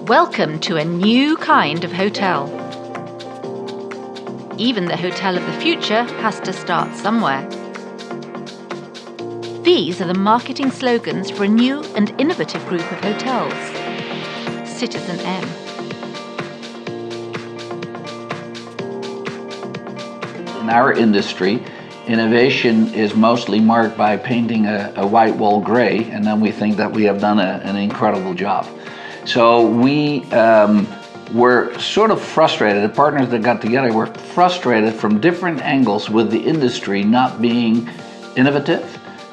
Welcome to a new kind of hotel. Even the hotel of the future has to start somewhere. These are the marketing slogans for a new and innovative group of hotels. citizenM. In our industry, innovation is mostly marked by painting a white wall gray, and then we think that we have done an incredible job. So we were sort of frustrated, the partners that got together were frustrated from different angles with the industry not being innovative,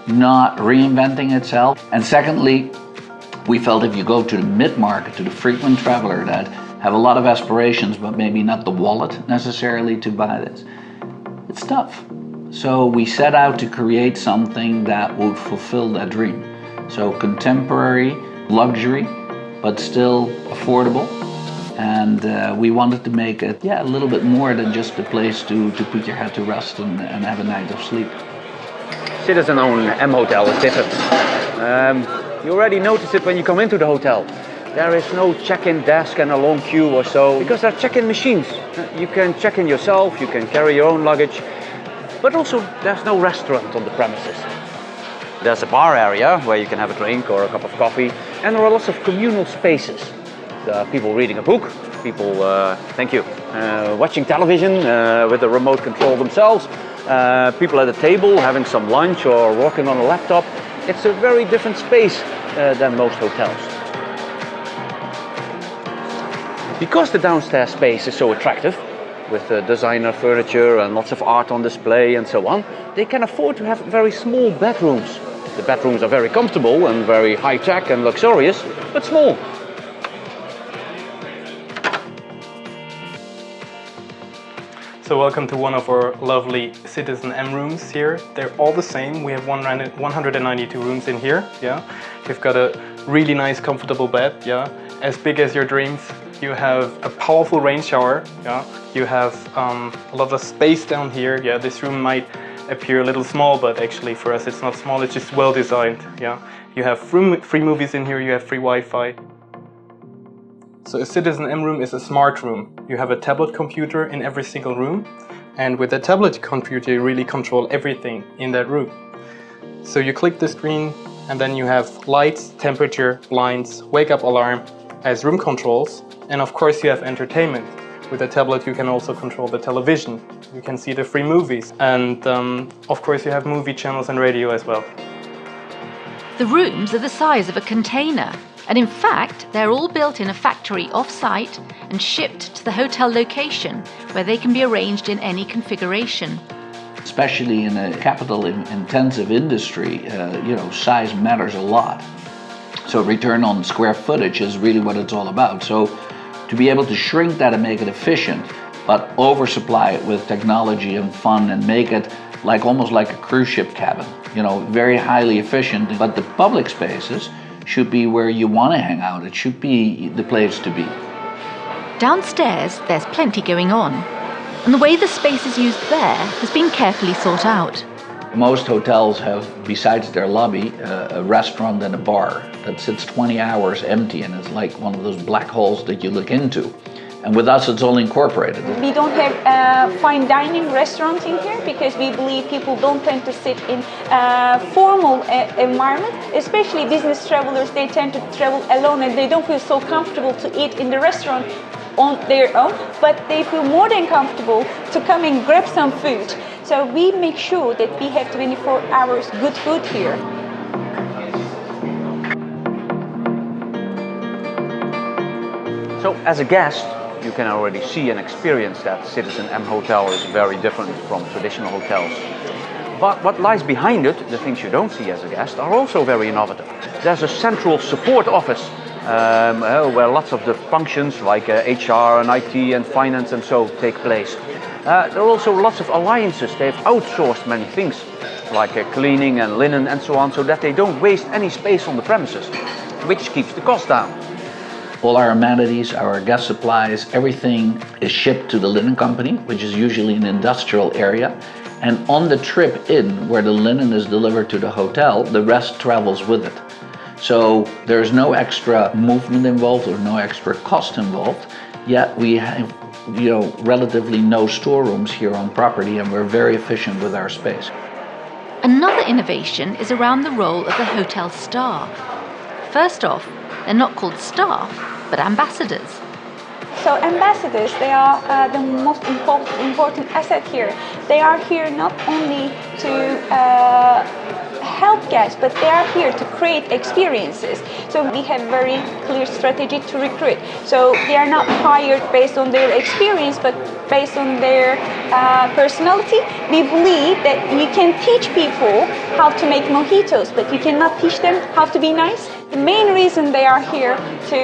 not reinventing itself. And secondly, we felt if you go to the mid-market, to the frequent traveler that have a lot of aspirations but maybe not the wallet necessarily to buy this, it's tough. So we set out to create something that would fulfill that dream. So contemporary luxury, but still affordable. And we wanted to make it a little bit more than just a place to put your head to rest and have a night of sleep. citizenM hotel is different. You already notice it when you come into the hotel. There is no check-in desk and a long queue or so, because there are check-in machines. You can check in yourself, you can carry your own luggage, but also there's no restaurant on the premises. There's a bar area where you can have a drink or a cup of coffee, and there are lots of communal spaces. There are people reading a book, people, watching television with a remote control themselves, people at a table having some lunch or working on a laptop. It's a very different space than most hotels. Because the downstairs space is so attractive, with designer furniture and lots of art on display and so on, they can afford to have very small bedrooms. The bedrooms are very comfortable and very high-tech and luxurious, but small. So welcome to one of our lovely citizenM rooms here. They're all the same. We have 192 rooms in here. Yeah, you've got a really nice, comfortable bed. Yeah, as big as your dreams. You have a powerful rain shower. Yeah, you have a lot of space down here. Yeah, this room might appear a little small, but actually for us it's not small. It's just well designed. Yeah, you have free movies in here. You have free Wi-Fi. So a citizenM room is a smart room. You have a tablet computer in every single room, and with a tablet computer you really control everything in that room. So you click the screen and then you have lights, temperature, blinds, wake-up alarm as room controls, and of course you have entertainment. With a tablet you can also control the television. You can see the free movies, and of course you have movie channels and radio as well. The rooms are the size of a container. And in fact, they're all built in a factory off-site and shipped to the hotel location, where they can be arranged in any configuration. Especially in a capital-intensive industry, size matters a lot. So return on square footage is really what it's all about. So to be able to shrink that and make it efficient, but oversupply it with technology and fun and make it almost like a cruise ship cabin, very highly efficient. But the public spaces should be where you want to hang out. It should be the place to be. Downstairs, there's plenty going on, and the way the space is used there has been carefully thought out. Most hotels have, besides their lobby, a restaurant and a bar that sits 20 hours empty, and it's like one of those black holes that you look into. And with us, it's all incorporated. We don't have a fine dining restaurant in here because we believe people don't tend to sit in a formal environment, especially business travelers. They tend to travel alone and they don't feel so comfortable to eat in the restaurant on their own, but they feel more than comfortable to come and grab some food. So we make sure that we have 24 hours good food here. So as a guest, you can already see and experience that citizenM hotel is very different from traditional hotels. But what lies behind it, the things you don't see as a guest, are also very innovative. There's a central support office where lots of the functions like HR and IT and finance and so take place. There are also lots of alliances. They've outsourced many things like cleaning and linen and so on, so that they don't waste any space on the premises, which keeps the cost down. All our amenities, our guest supplies, everything is shipped to the linen company, which is usually an industrial area. And on the trip in, where the linen is delivered to the hotel, the rest travels with it. So there's no extra movement involved or no extra cost involved, yet we have relatively no storerooms here on property, and we're very efficient with our space. Another innovation is around the role of the hotel staff. First off, they're not called staff, but ambassadors. So ambassadors, they are the most important asset here. They are here not only to help guests, but they are here to create experiences. So we have very clear strategy to recruit. So they are not hired based on their experience, but based on their personality. We believe that you can teach people how to make mojitos, but you cannot teach them how to be nice. The main reason they are here to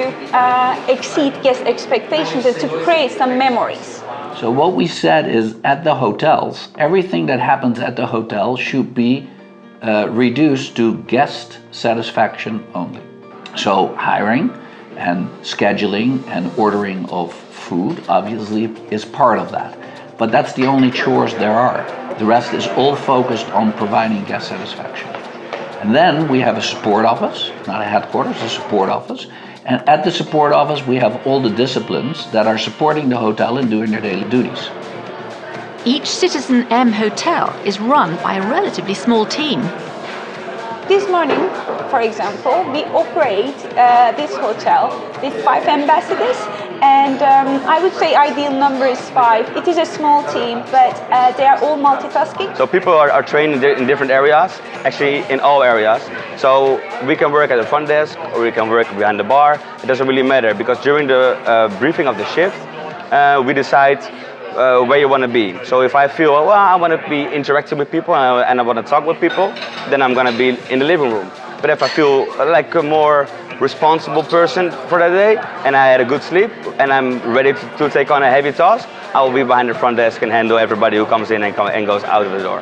exceed guest expectations and to create some memories. So what we said is, at the hotels, everything that happens at the hotel should be reduced to guest satisfaction only. So hiring and scheduling and ordering of food obviously is part of that. But that's the only chores there are. The rest is all focused on providing guest satisfaction. And then we have a support office, not a headquarters, a support office. And at the support office we have all the disciplines that are supporting the hotel and doing their daily duties. Each citizenM hotel is run by a relatively small team. This morning, for example, we operate this hotel with 5 ambassadors, and I would say ideal number is 5. It is a small team, but they are all multitasking. So people are trained in different areas, actually in all areas. So we can work at the front desk or we can work behind the bar. It doesn't really matter, because during the briefing of the shift, we decide where you want to be. So if I feel, well, I want to be interacting with people and I want to talk with people, then I'm going to be in the living room. But if I feel like a more responsible person for that day and I had a good sleep and I'm ready to take on a heavy task, I will be behind the front desk and handle everybody who comes in and goes out of the door.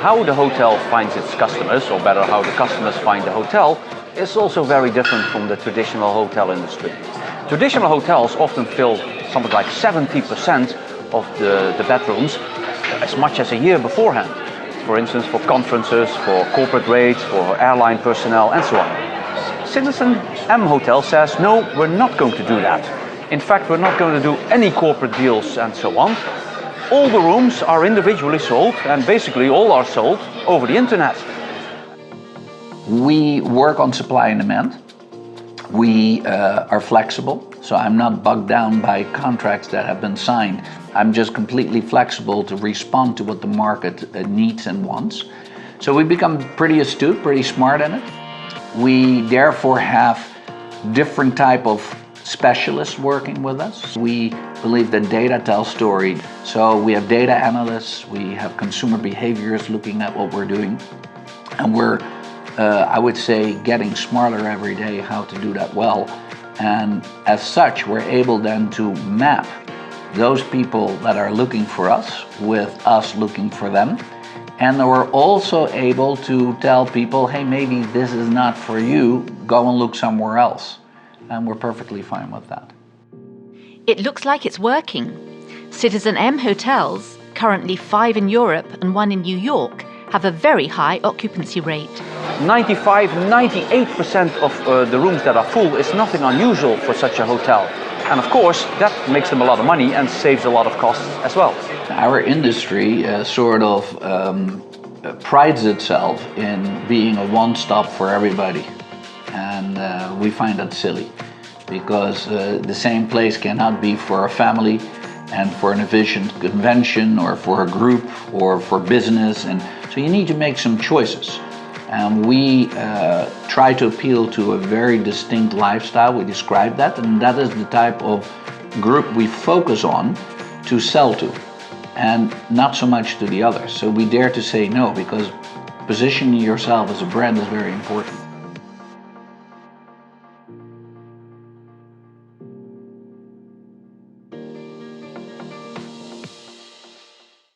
How the hotel finds its customers, or better, how the customers find the hotel, is also very different from the traditional hotel industry. Traditional hotels often fill something like 70% of the bedrooms as much as a year beforehand. For instance, for conferences, for corporate rates, for airline personnel, and so on. citizenM Hotel says, no, we're not going to do that. In fact, we're not going to do any corporate deals and so on. All the rooms are individually sold, and basically all are sold over the internet. We work on supply and demand. We are flexible, so I'm not bogged down by contracts that have been signed. I'm just completely flexible to respond to what the market needs and wants. So we become pretty astute, pretty smart in it. We therefore have different type of specialists working with us. We believe that data tells story. So we have data analysts, we have consumer behaviors looking at what we're doing, and we're I would say getting smarter every day how to do that well. And as such, we're able then to map those people that are looking for us with us looking for them. And we're also able to tell people, hey, maybe this is not for you, go and look somewhere else. And we're perfectly fine with that. It looks like it's working. citizenM hotels, currently 5 in Europe and 1 in New York, have a very high occupancy rate. 95–98% of the rooms that are full is nothing unusual for such a hotel. And of course, that makes them a lot of money and saves a lot of costs as well. Our industry prides itself in being a one-stop for everybody. And we find that silly, because the same place cannot be for a family and for an efficient convention or for a group or for business. And so you need to make some choices. And we try to appeal to a very distinct lifestyle. We describe that, and that is the type of group we focus on to sell to, and not so much to the others. So we dare to say no, because positioning yourself as a brand is very important.